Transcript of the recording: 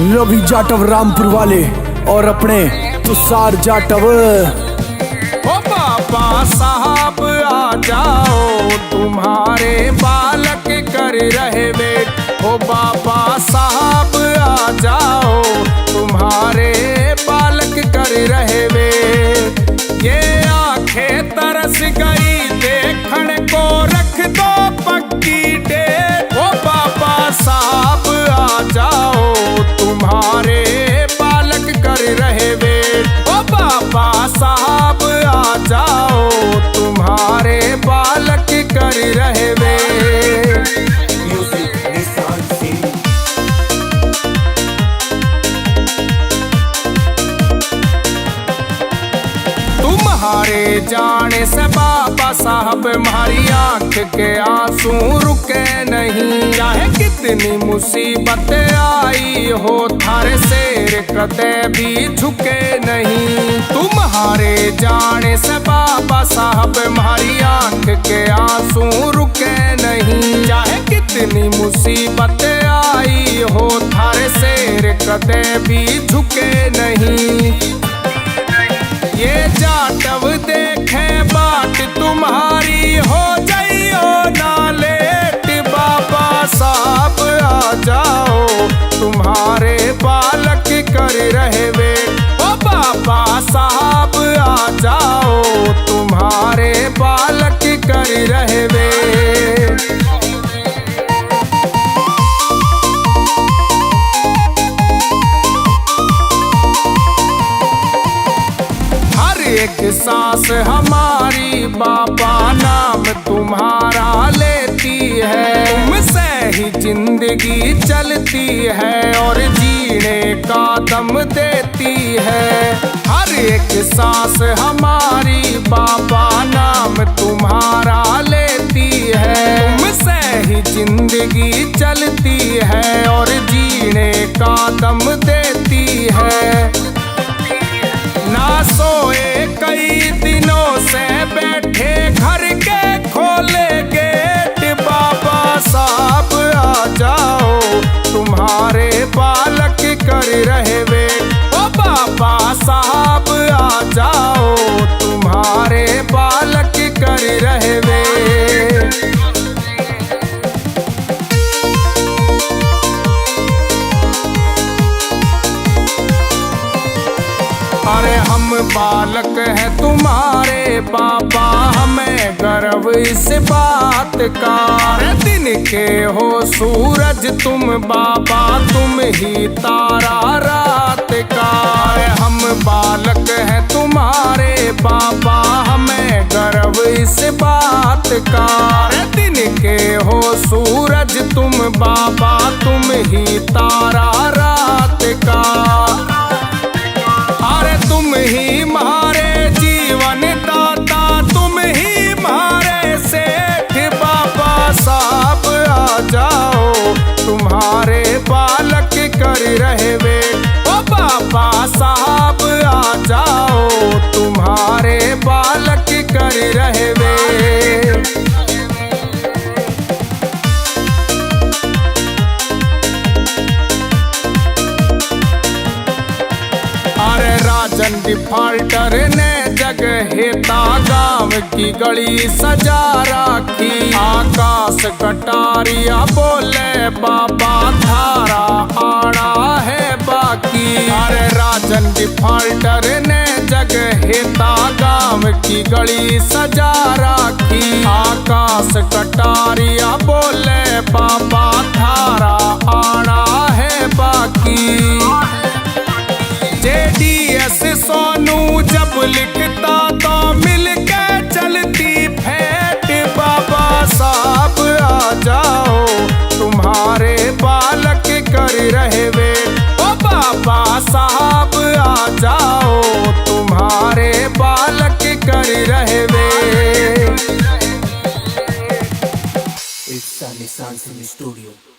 रवि जाटव रामपुर वाले और अपने तुषार जाटव। ओ बाबा साहब आ जाओ, तुम्हारे बालक कर रहे वेट। ओ बाबा साहब आ जाओ, तुम्हारे बालक कर रहे वेट। ये आंखें तरस गई देखने को, रख दो पक्की डेट। ओ बाबा साहब आ जाओ, तुम्हारे बालक कर रहे वेट। ओ बाबा साहब आ जाओ, तुम्हारे बालक कर रहे वेट। तुम्हारे जाने से बाबा साहब हमारी आंख के आंसू रुके नहीं। चाहे कितनी मुसीबत आई हो, थारे शेर कदे भी झुके नहीं। तुम्हारे जाने से बाबा साहब हमारी आंख के आंसू रुके नहीं। चाहे कितनी मुसीबत आई हो, थारे शेर कदे भी झुके नहीं। ये जाटव देखे बाट तुम्हारी, हो जाइयो ना लेट। बाबा साहब आ जाओ, तुम्हारे बालक कर रहे वेट। ओ बाबा साहब आ जाओ, तुम्हारे बालक कर रहे वेट। एक सांस हमारी बाबा नाम तुम्हारा लेती है। तुमसे ही जिंदगी चलती है और जीने का दम देती है। हर एक सांस हमारी बाबा नाम तुम्हारा लेती है। तुमसे ही जिंदगी चलती है और जीने का दम देती है। ना सोए कई दिनों से बैठे घर के खोले गेट। बाबा साहब आ जाओ, तुम्हारे बालक कर रहे वेट। ओ बाबा साहब आ जाओ, तुम्हारे बालक कर रहे वेट। अरे हम बालक हैं तुम्हारे बाबा, हमें गर्व इस बात का। दिन के हो सूरज तुम बाबा, तुम ही तारा रात का। हम बालक हैं तुम्हारे बाबा, हमें गर्व इस बात का। दिन के हो सूरज तुम बाबा, तुम ही तारा रात का। अरे तुम ही हमारे जीवन दाता, तुम ही हमारे सेठ। बाबा साहब आ जाओ, तुम्हारे बालक कर रहे वेट। ओ बाबा साहब आ जाओ, तुम्हारे बालक कर रहे वेट। राजन डिफाल्टर ने जगह हेता गांव की गली सजा रखी। आकाश कटारिया बोले बाबा धारा आना है बाकी। अरे राजन डिफाल्टर ने जगह हेता गांव की गली सजा रखी। आकाश कटारिया बोले बाबा धारा आना है बाकी। JDS सोनू जब लिखता तो मिलके चलती फेट। बाबा साहब आ जाओ, तुम्हारे बालक कर रहे वेट। ओ बाबा साहब आ जाओ, तुम्हारे बालक कर रहे wait. It's Sunny Sun Studio.